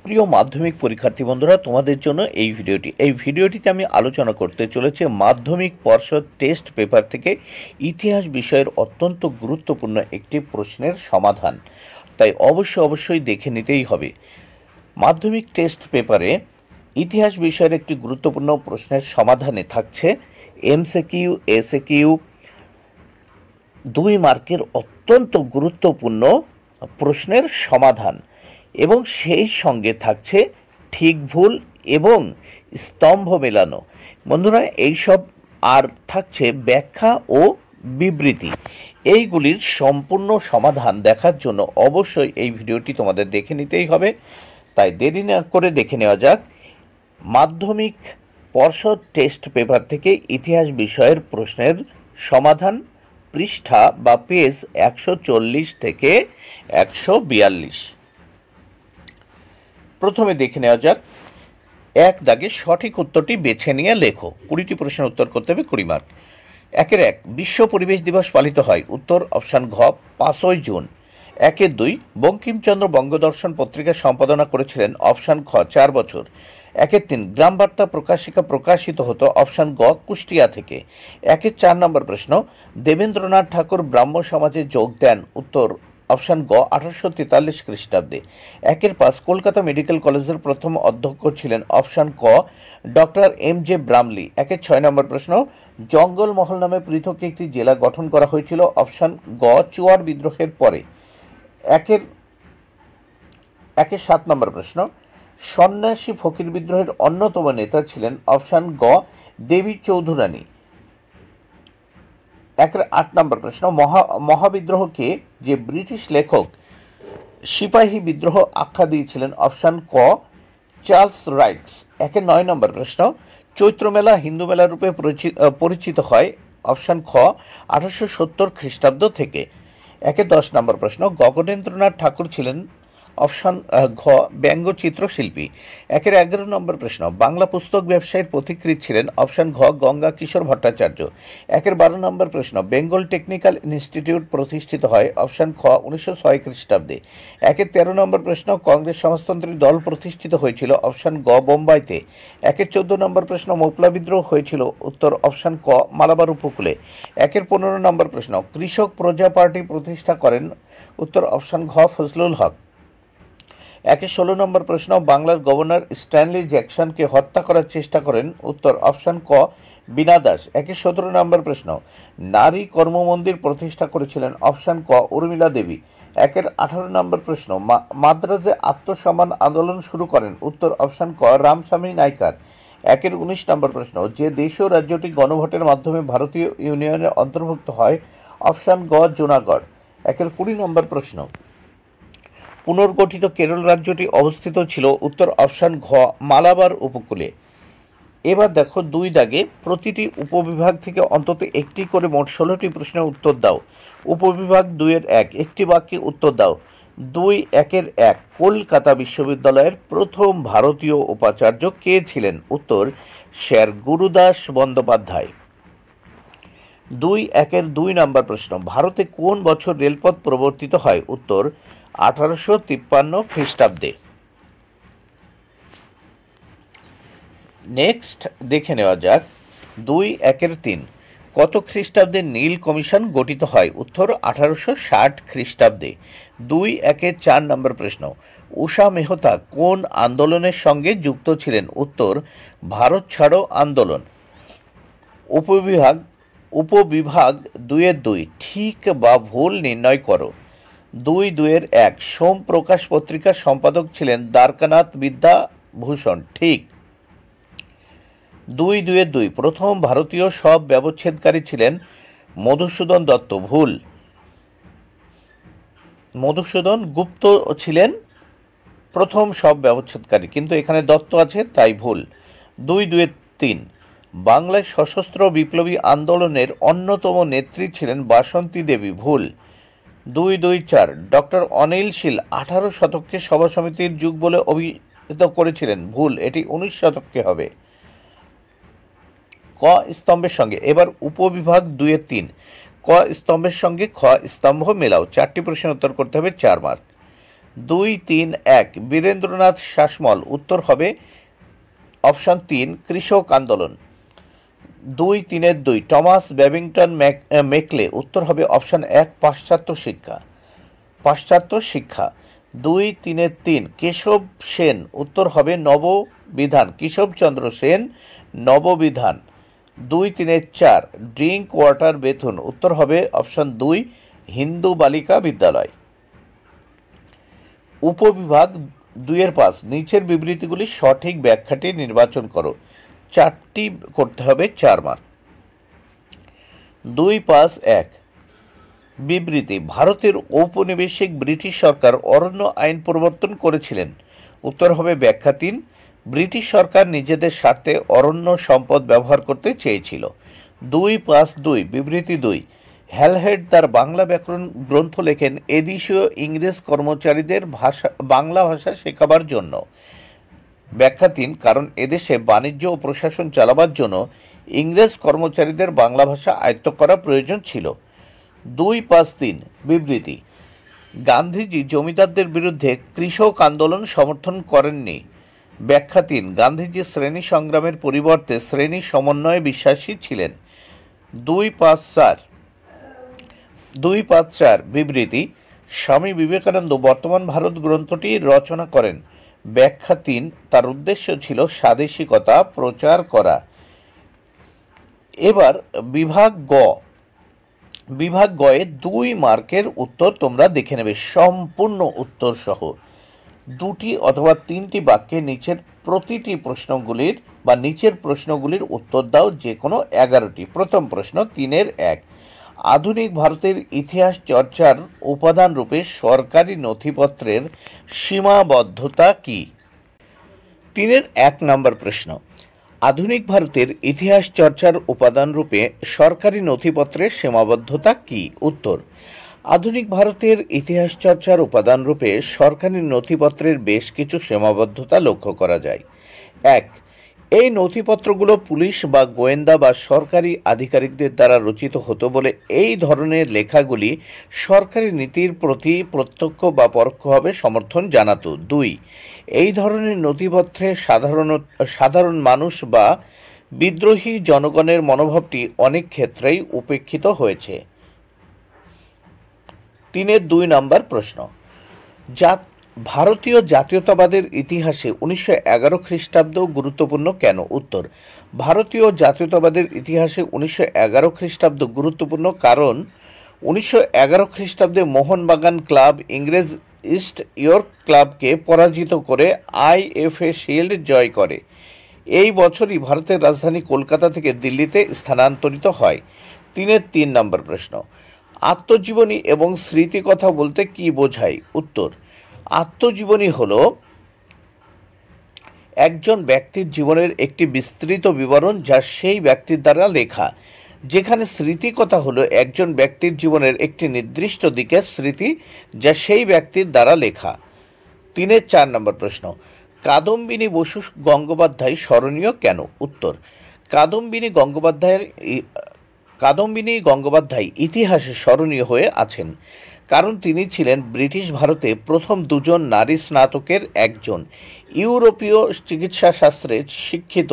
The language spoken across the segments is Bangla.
প্রিয় মাধ্যমিক পরীক্ষার্থী বন্ধুরা, তোমাদের জন্য এই ভিডিওটিতে আমি আলোচনা করতে চলেছি মাধ্যমিক পর্ষদ টেস্ট পেপার থেকে ইতিহাস বিষয়ের অত্যন্ত গুরুত্বপূর্ণ একটি প্রশ্নের সমাধান। তাই অবশ্যই দেখে নিতেই হবে। মাধ্যমিক টেস্ট পেপারে ইতিহাস বিষয়ের একটি গুরুত্বপূর্ণ প্রশ্নের সমাধানে থাকছে এমসিকিউ, এসিকিউ, 2 মার্কের অত্যন্ত গুরুত্বপূর্ণ প্রশ্নের সমাধান এবং সেই সঙ্গে থাকছে ঠিক ভুল এবং স্তম্ভ মেলানো। বন্ধুরা, এইসব আর থাকছে ব্যাখ্যা ও বিবৃতি। এইগুলির সম্পূর্ণ সমাধান দেখার জন্য অবশ্যই এই ভিডিওটি তোমাদের দেখে নিতেই হবে। তাই দেরি না করে দেখে নেওয়া যাক মাধ্যমিক পর্ষদ টেস্ট পেপার থেকে ইতিহাস বিষয়ের প্রশ্নের সমাধান, পৃষ্ঠা বা পেজ 140 থেকে 142। প্রথমে দেখে নেওয়া যাক, 1 দাগে সঠিক উত্তরটি বেছে নিয়ে লেখো। 20টি প্রশ্নের উত্তর করতে হবে, 20 মার্ক। 1 বিশ্ব পরিবেশ দিবস পালিত হয়। উত্তর অপশান ঘ 5ই জুন। 2 বঙ্কিমচন্দ্র বঙ্গদর্শন পত্রিকা সম্পাদনা করেছিলেন। অপশান খ 4 বছর। 3 গ্রাম বার্তা প্রকাশিকা প্রকাশিত হতো। অপশান গ কুষ্টিয়া থেকে। 4 নম্বর প্রশ্ন, দেবেন্দ্রনাথ ঠাকুর ব্রাহ্ম সমাজে যোগ দেন। উত্তর অপশান গ 1843 খ্রিস্টাব্দে। 5 কলকাতা মেডিকেল কলেজের প্রথম অধ্যক্ষ ছিলেন। অপশান ক ডক্টর এম.জে. ব্রামলি। 6 নম্বর প্রশ্ন, জঙ্গলমহল নামে পৃথক একটি জেলা গঠন করা হয়েছিল। অপশান গ চুয়ার বিদ্রোহের পরে। 7 নম্বর প্রশ্ন, সন্ন্যাসী ফকির বিদ্রোহের অন্যতম নেতা ছিলেন। অপশান গ দেবী চৌধুরানী। 8 নম্বর প্রশ্ন, মহাবিদ্রোহকে যে ব্রিটিশ লেখক সিপাহী বিদ্রোহ আখ্যা দিয়েছিলেন। অপশান ক চার্লস রাইকস। 9 নম্বর প্রশ্ন, চৈত্রমেলা হিন্দু মেলা রূপে পরিচিত হয়। অপশান খ 1870 খ্রিস্টাব্দ থেকে। 10 নম্বর প্রশ্ন, গগনেন্দ্রনাথ ঠাকুর ছিলেন। অপশান ঘ ব্যঙ্গচিত্র শিল্পী। 11 নম্বর প্রশ্ন, বাংলা পুস্তক ব্যবসায়ের পথিকৃৎ ছিলেন। অপশান ঘ গঙ্গা কিশোর ভট্টাচার্য। 12 নম্বর প্রশ্ন, বেঙ্গল টেকনিক্যাল ইনস্টিটিউট প্রতিষ্ঠিত হয়। অপশান খ 1906 খ্রিস্টাব্দে। 13 নম্বর প্রশ্ন, কংগ্রেস সমাজতন্ত্রী দল প্রতিষ্ঠিত হয়েছিল। অপশান গ বোম্বাইতে। 14 নম্বর প্রশ্ন, মোপলা বিদ্রোহ হয়েছিল। উত্তর অপশান ক মালাবার উপকূলে। 15 নম্বর প্রশ্ন, কৃষক প্রজা পার্টি প্রতিষ্ঠা করেন। উত্তর অপশান ঘ ফজলুল হক। 16 নম্বর প্রশ্ন, বাংলার গভর্নর স্ট্যানলি জ্যাকসনকে হত্যা করার চেষ্টা করেন। উত্তর অপশান ক বীণা দাস। 17 নম্বর প্রশ্ন, নারী কর্মমন্দির প্রতিষ্ঠা করেছিলেন। অপশান ক উর্মিলা দেবী। 18 নম্বর প্রশ্ন, মাদ্রাজে আত্মসম্মান আন্দোলন শুরু করেন। উত্তর অপশান ক রামস্বামী নাইকার। 19 নম্বর প্রশ্ন, যে দেশীয় রাজ্যটি গণভোটের মাধ্যমে ভারতীয় ইউনিয়নে অন্তর্ভুক্ত হয়। অপশান গ জুনাগড়। 20 নম্বর প্রশ্ন, পুনর্গঠিত কেরল রাজ্যটি অবস্থিত ছিল। উত্তর অপশান ঘ মালাবার উপকূলে। এবার দেখো 2 দাগে প্রতিটি উপবিভাগ থেকে অন্তত একটি করে মোট 16টি প্রশ্নের উত্তর দাও। উপবিভাগ 2-এর 1 একটি বাক্যে উত্তর দাও। 2-1 কলকাতা বিশ্ববিদ্যালয়ের প্রথম ভারতীয় উপাচার্য কে ছিলেন। উত্তর স্যার গুরুদাস বন্দ্যোপাধ্যায়। 2-2 নম্বর প্রশ্ন, ভারতে কোন বছর রেলপথ প্রবর্তিত হয়। উত্তর 1853 খ্রিস্টাব্দে। নেক্সট দেখে নেওয়া যাক 2-1-3 কত খ্রিস্টাব্দে নীল কমিশন গঠিত হয়। উত্তর 1860 খ্রিস্টাব্দে। 2-4 নম্বর প্রশ্ন, উষা মেহতা কোন আন্দোলনের সঙ্গে যুক্ত ছিলেন। উত্তর ভারত ছাড়ো আন্দোলন। উপবিভাগ 2-2 ঠিক বা ভুল নির্ণয় করো। 2-1 সোম প্রকাশ পত্রিকার সম্পাদক ছিলেন দ্বারকানাথ বিদ্যাভূষণ। ঠিক। 2-2 প্রথম ভারতীয় সব ব্যবচ্ছেদকারী ছিলেন মধুসূদন দত্ত। ভুল। মধুসূদন গুপ্ত ছিলেন প্রথম সব ব্যবচ্ছেদকারী, কিন্তু এখানে দত্ত আছে তাই ভুল। 2-3 বাংলায় সশস্ত্র বিপ্লবী আন্দোলনের অন্যতম নেত্রী ছিলেন বাসন্তী দেবী। ভুল। 2-4 ডক্টর অনিল শীল 18 শতককে সভা সমিতির যুগ বলে অভিহিত করেছিলেন। ভুল, এটি 19 শতককে হবে। ক স্তম্ভের সঙ্গে। এবার উপবিভাগ 2-3 ক স্তম্ভের সঙ্গে খ স্তম্ভ মেলাও। 4টি প্রশ্নের উত্তর করতে হবে, 4 মার্ক। 2-3-1 বীরেন্দ্রনাথ শাসমল, উত্তর হবে অপশন 3 কৃষক আন্দোলন। 2-3-2 টমাস ব্যাবিংটন মেকলে, উত্তর হবে অপশন 1 পাশ্চাত্য শিক্ষা। 2-3-3 কেশব সেন, উত্তর হবে Nababidhan, Keshabchandra Sen Nababidhan. 2-3-4 drink water Bethune, উত্তর হবে অপশন 2 হিন্দু বালিকা বিদ্যালয়। উপবিভাগ 2-5 নিচের বিবৃতিগুলির সঠিক ব্যাখ্যাটি নির্বাচন করো। 4টি করতে হবে, 4 মার্ক। 2-5-1 বিবৃতি, ভারতের ঔপনিবেশিক ব্রিটিশ সরকার অরণ্য আইন প্রবর্তন করেছিলেন, উত্তর হবে ব্যাখ্যা 3 ব্রিটিশ সরকার নিজেদের স্বার্থে অরণ্য সম্পদ ব্যবহার করতে চেয়েছিল। 2-5-2 বিবৃতি 2 হ্যালহেড তার বাংলা ব্যাকরণ গ্রন্থ লেখেন এদেশীয় ইংরেজ কর্মচারীদের বাংলা ভাষা শেখাবার জন্য, ব্যাখ্যা 3 কারণ এদেশে বাণিজ্য ও প্রশাসন চালাবার জন্য ইংরেজ কর্মচারীদের বাংলা ভাষা আয়ত্ত করা প্রয়োজন ছিল। 2-5-3 বিবৃতি, গান্ধীজি জমিদারদের বিরুদ্ধে কৃষক আন্দোলন সমর্থন করেননি, ব্যাখ্যা 3 গান্ধীজি শ্রেণী সংগ্রামের পরিবর্তে শ্রেণী সমন্বয়ে বিশ্বাসী ছিলেন। 2-5-4 বিবৃতি, স্বামী বিবেকানন্দ বর্তমান ভারত গ্রন্থটি রচনা করেন, ব্যাখ্যা 3 তার উদ্দেশ্য ছিল স্বাদেশিকতা প্রচার করা। এবার বিভাগ গয়ে 2 মার্কের উত্তর তোমরা দেখে নেবে সম্পূর্ণ উত্তর সহ। 2টি অথবা 3টি বাক্যে নিচের প্রশ্নগুলির উত্তর দাও, যে কোনো 11টি। প্রথম প্রশ্ন 3-1 আধুনিক ভারতের ইতিহাস চর্চার উপাদান রূপে সরকারি নথিপত্রের সীমাবদ্ধতা কি? 3-1 নম্বর প্রশ্ন, আধুনিক ভারতের ইতিহাস চর্চার উপাদান রূপে সরকারি নথিপত্রের সীমাবদ্ধতা কি? উত্তর, আধুনিক ভারতের ইতিহাস চর্চার উপাদান রূপে সরকারি নথিপত্রের বেশ কিছু সীমাবদ্ধতা লক্ষ্য করা যায়। 1 এই নথিপত্রগুলো পুলিশ বা গোয়েন্দা বা সরকারি আধিকারিকদের দ্বারা রচিত হতো বলে এই ধরনের লেখাগুলি সরকারি নীতির প্রতি প্রত্যক্ষ বা পরোক্ষভাবে সমর্থন জানাতো। 2 এই ধরনের নথিপত্রে সাধারণ মানুষ বা বিদ্রোহী জনগণের মনোভাবটি অনেক ক্ষেত্রেই উপেক্ষিত হয়েছে। 3-2 নম্বর প্রশ্ন, ভারতীয় জাতীয়তাবাদের ইতিহাসে 1911 খ্রিস্টাব্দ গুরুত্বপূর্ণ কেন? উত্তর, ভারতীয় জাতীয়তাবাদের ইতিহাসে 1911 খ্রিস্টাব্দ গুরুত্বপূর্ণ কারণ 1911 খ্রিস্টাব্দে মোহনবাগান ক্লাব ইংরেজ ইস্ট ইয়র্ক ক্লাবকে পরাজিত করে IFA শিল্ড জয় করে। এই বছরই ভারতের রাজধানী কলকাতা থেকে দিল্লিতে স্থানান্তরিত হয়। 3-3 নম্বর প্রশ্ন, আত্মজীবনী এবং স্মৃতিকথা বলতে কি বোঝায়? উত্তর, আত্মজীবনী হল একজন ব্যক্তির জীবনের একটি বিস্তৃত বিবরণ যা সেই ব্যক্তির দ্বারা লেখা, যেখানে স্মৃতিকথা হলো একজন ব্যক্তির জীবনের একটি নির্দিষ্ট দিকের স্মৃতি যা সেই ব্যক্তির দ্বারা লেখা। 3-4 নম্বর প্রশ্ন, কাদম্বিনী বসু গঙ্গোপাধ্যায় স্মরণীয় কেন? উত্তর, কাদম্বিনী গঙ্গোপাধ্যায় ইতিহাসে স্মরণীয় হয়ে আছেন কারণ তিনি ছিলেন ব্রিটিশ ভারতে প্রথম 2 জন নারী স্নাতকের একজন, ইউরোপীয় চিকিৎসাশাস্ত্রে শিক্ষিত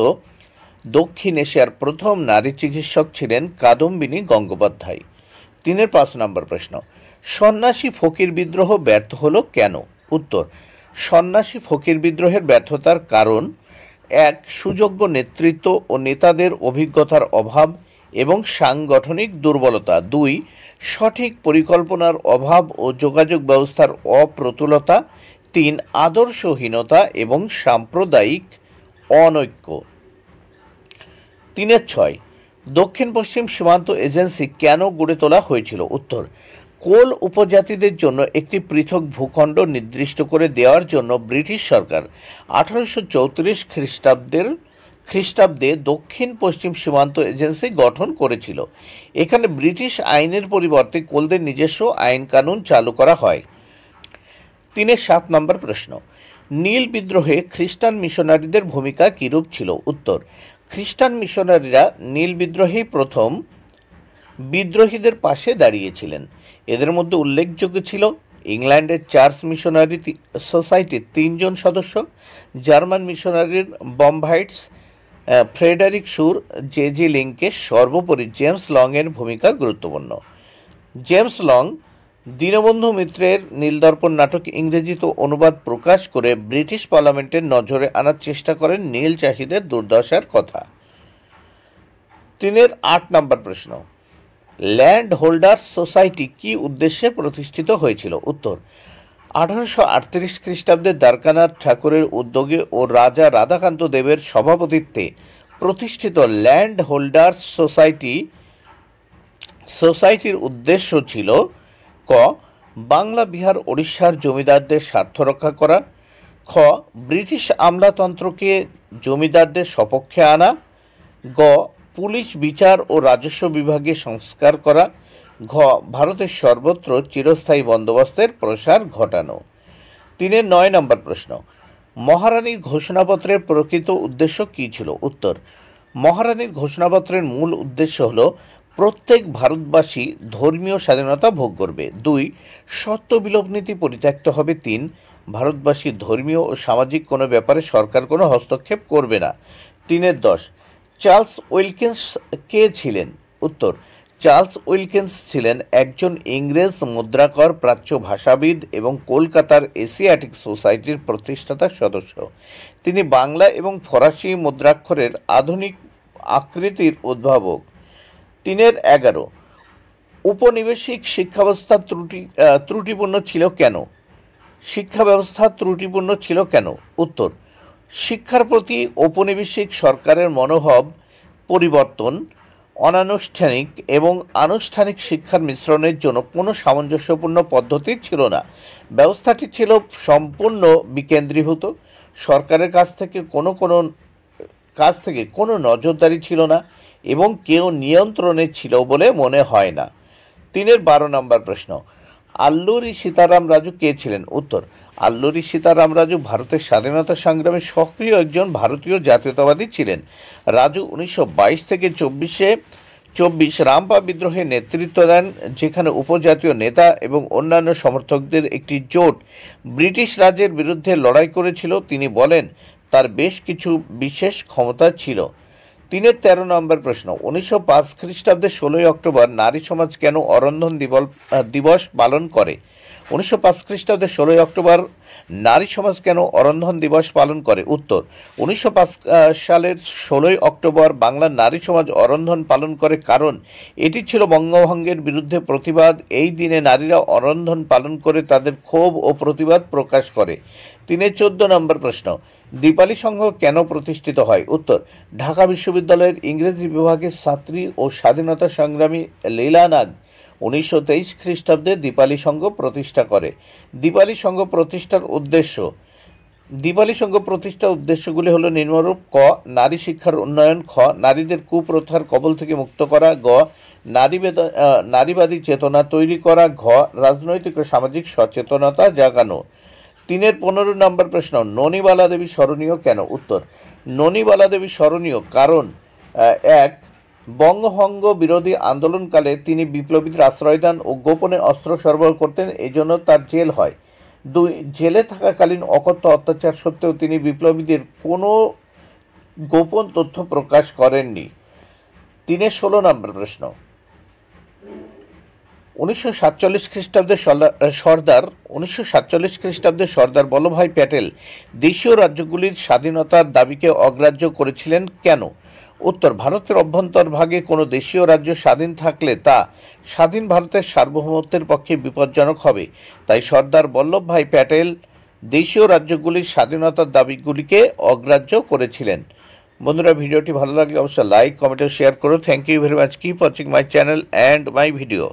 দক্ষিণ এশিয়ার প্রথম নারী চিকিৎসক ছিলেন কাদম্বিনী গঙ্গোপাধ্যায়। 3-5 নম্বর প্রশ্ন, সন্ন্যাসী ফকির বিদ্রোহ ব্যর্থ হলো কেন? উত্তর, সন্ন্যাসী ফকির বিদ্রোহের ব্যর্থতার কারণ 1 সুযোগ্য নেতৃত্ব ও নেতাদের অভিজ্ঞতার অভাব এবং সাংগঠনিক দুর্বলতা। 2 সঠিক পরিকল্পনার অভাব ও যোগাযোগ ব্যবস্থার অপ্রতুলতা। 3 আদর্শহীনতা এবং সাম্প্রদায়িক অনৈক্য। 3-6 দক্ষিণ পশ্চিম সীমান্ত এজেন্সি কেন গড়ে তোলা হয়েছিল? উত্তর, কোল উপজাতিদের জন্য একটি পৃথক ভূখণ্ড নির্দিষ্ট করে দেওয়ার জন্য ব্রিটিশ সরকার 1834 খ্রিস্টাব্দে দক্ষিণ পশ্চিম সীমান্ত এজেন্সি গঠন করেছিল। এখানে ব্রিটিশ আইনের পরিবর্তে কোলদের নিজস্ব আইন কানুন চালু করা হয়। 3-7 নম্বর প্রশ্ন, নীল বিদ্রোহে খ্রিস্টান মিশনারিদের ভূমিকা কিরূপ ছিল? উত্তর, খ্রিস্টান মিশনারিরা নীল বিদ্রোহেই প্রথম বিদ্রোহীদের পাশে দাঁড়িয়েছিলেন। এদের মধ্যে উল্লেখযোগ্য ছিল ইংল্যান্ডের চার্চ মিশনারি সোসাইটির 3 জন সদস্য, জার্মান মিশনারির বম্বাইটস ফ্রেডারিক সুর, জে.জি. লিঙ্কে, সর্বোপরি জেমস লংয়ের ভূমিকা গুরুত্বপূর্ণ। জেমস লং দীনবন্ধু মিত্রের নীলদর্পণ নাটক ইংরেজিতে অনুবাদ প্রকাশ করে ব্রিটিশ পার্লামেন্টের নজরে আনার চেষ্টা করেন নীল চাষীদের দুর্দশার কথা। 8 নম্বর প্রশ্ন, ল্যান্ড হোল্ডার্স সোসাইটি কি উদ্দেশ্যে প্রতিষ্ঠিত হয়েছিল? উত্তর, 1838 খ্রিস্টাব্দে দ্বারকানাথ ঠাকুরের উদ্যোগে ও রাজা রাধাকান্ত দেবের সভাপতিত্বে প্রতিষ্ঠিত ল্যান্ড হোল্ডার্স সোসাইটির উদ্দেশ্য ছিল ক. বাংলা, বিহার, ওড়িশার জমিদারদের স্বার্থ রক্ষা করা, খ. ব্রিটিশ আমলাতন্ত্রকে জমিদারদের সপক্ষে আনা, গ. পুলিশ, বিচার ও রাজস্ব বিভাগে সংস্কার করা, ঘ. ভারতের সর্বত্র চিরস্থায়ী বন্দোবস্তের প্রসার ঘটানো। 9 নম্বর প্রশ্ন, মহারানীর ঘোষণাপত্রের প্রকৃত উদ্দেশ্য কী ছিল? উত্তর, মহারানীর ঘোষণাপত্রের মূল উদ্দেশ্য হল প্রত্যেক ভারতবাসী ধর্মীয় স্বাধীনতা ভোগ করবে। 2. সত্য বিলোপ নীতি পরিত্যক্ত হবে। 3. ভারতবাসী ধর্মীয় ও সামাজিক কোনো ব্যাপারে সরকার কোনো হস্তক্ষেপ করবে না। 3-10 চার্লস উইলকিন্স কে ছিলেন? উত্তর, চার্লস উইলকিন্স ছিলেন একজন ইংরেজ মুদ্রাকর, প্রাচ্য ভাষাবিদ এবং কলকাতার এশিয়াটিক সোসাইটির প্রতিষ্ঠাতা সদস্য। তিনি বাংলা এবং ফরাসি মুদ্রাক্ষরের আধুনিক আকৃতির উদ্ভাবক। 3-11 উপনিবেশিক শিক্ষাব্যবস্থা ত্রুটিপূর্ণ ছিল কেন? শিক্ষা ব্যবস্থা ত্রুটিপূর্ণ ছিল কেন? উত্তর, শিক্ষার প্রতি ঔপনিবেশিক সরকারের মনোভাব পরিবর্তন, অনানুষ্ঠানিক এবং আনুষ্ঠানিক শিক্ষার মিশ্রণের জন্য কোনো সামঞ্জস্যপূর্ণ পদ্ধতি ছিল না। ব্যবস্থাটি ছিল সম্পূর্ণ বিকেন্দ্রীভূত। সরকারের কাছ থেকে কোনো নজরদারি ছিল না এবং কেউ নিয়ন্ত্রণে ছিল বলে মনে হয় না। 12 নম্বর প্রশ্ন, আল্লুরি সীতারাম রাজু কে ছিলেন? উত্তর, আল্লুরি সীতারাম রাজু ভারতের স্বাধীনতা সংগ্রামে সক্রিয় একজন ভারতীয় জাতীয়তাবাদী ছিলেন। রাজু 1922 থেকে 24 রামপা বিদ্রোহে নেতৃত্ব দেন, যেখানে উপজাতীয় নেতা এবং অন্যান্য সমর্থকদের একটি জোট ব্রিটিশ রাজের বিরুদ্ধে লড়াই করেছিল। তিনি বলেন তার বেশ কিছু বিশেষ ক্ষমতা ছিল। 13 নম্বর প্রশ্ন, 1905 খ্রিস্টাব্দে 16 অক্টোবর নারী সমাজ কেন অরন্ধন দিবস পালন করে? 1905 খ্রিস্টাব্দে 16 অক্টোবর নারী সমাজ কেন অরন্ধন দিবস পালন করে? উত্তর, 1905 সালের 16 অক্টোবর বাংলার নারী সমাজ অরন্ধন পালন করে কারণ এটি ছিল বঙ্গভঙ্গের বিরুদ্ধে প্রতিবাদ। এই দিনে নারীরা অরন্ধন পালন করে তাদের ক্ষোভ ও প্রতিবাদ প্রকাশ করে। 14 নম্বর প্রশ্ন, দীপালি সংঘ কেন প্রতিষ্ঠিত হয়? উত্তর, ঢাকা বিশ্ববিদ্যালয়ের ইংরেজি বিভাগের ছাত্রী ও স্বাধীনতা সংগ্রামী লীলা নাগ 1923 খ্রিস্টাব্দে দীপালি সংঘ প্রতিষ্ঠা করে। দীপালি সংঘ প্রতিষ্ঠার উদ্দেশ্যগুলি হল নিম্নরূপ: ক. নারী শিক্ষার উন্নয়ন, খ. নারীদের কুপ্রথার কবল থেকে মুক্ত করা, গ. নারীবাদী চেতনা তৈরি করা, ঘ. রাজনৈতিক ও সামাজিক সচেতনতা জাগানো। 15 নম্বর প্রশ্ন, ননীবালা দেবী স্মরণীয় কেন? উত্তর, ননীবালা দেবী স্মরণীয় কারণ 1. বঙ্গভঙ্গ বিরোধী আন্দোলনকালে তিনি বিপ্লবীদের আশ্রয় দান ও গোপনে অস্ত্র সরবরাহ করতেন, এজন্য তার জেল হয়। 2. জেলে থাকাকালীন অকথ্য অত্যাচার সত্ত্বেও তিনি বিপ্লবীদের কোনো গোপন তথ্য প্রকাশ করেননি। 16 নম্বর প্রশ্ন, 1947 খ্রিস্টাব্দে সর্দার বল্লভভাই প্যাটেল দেশীয় রাজ্যগুলির স্বাধীনতার দাবিকে অগ্রাহ্য করেছিলেন কেন? উত্তর, ভারতের অভ্যন্তরভাগে কোনো দেশীয় রাজ্য স্বাধীন থাকলে তা স্বাধীন ভারতের সার্বভৌমত্বের পক্ষে বিপজ্জনক হবে। তাই সর্দার বল্লভভাই প্যাটেল দেশীয় রাজ্যগুলির স্বাধীনতার দাবিগুলিকে অগ্রাহ্য করেছিলেন। বন্ধুরা, ভিডিওটি ভালো লাগলে অবশ্যই লাইক, কমেন্ট ও শেয়ার করো। Thank you very much. Keep watching my channel and my video.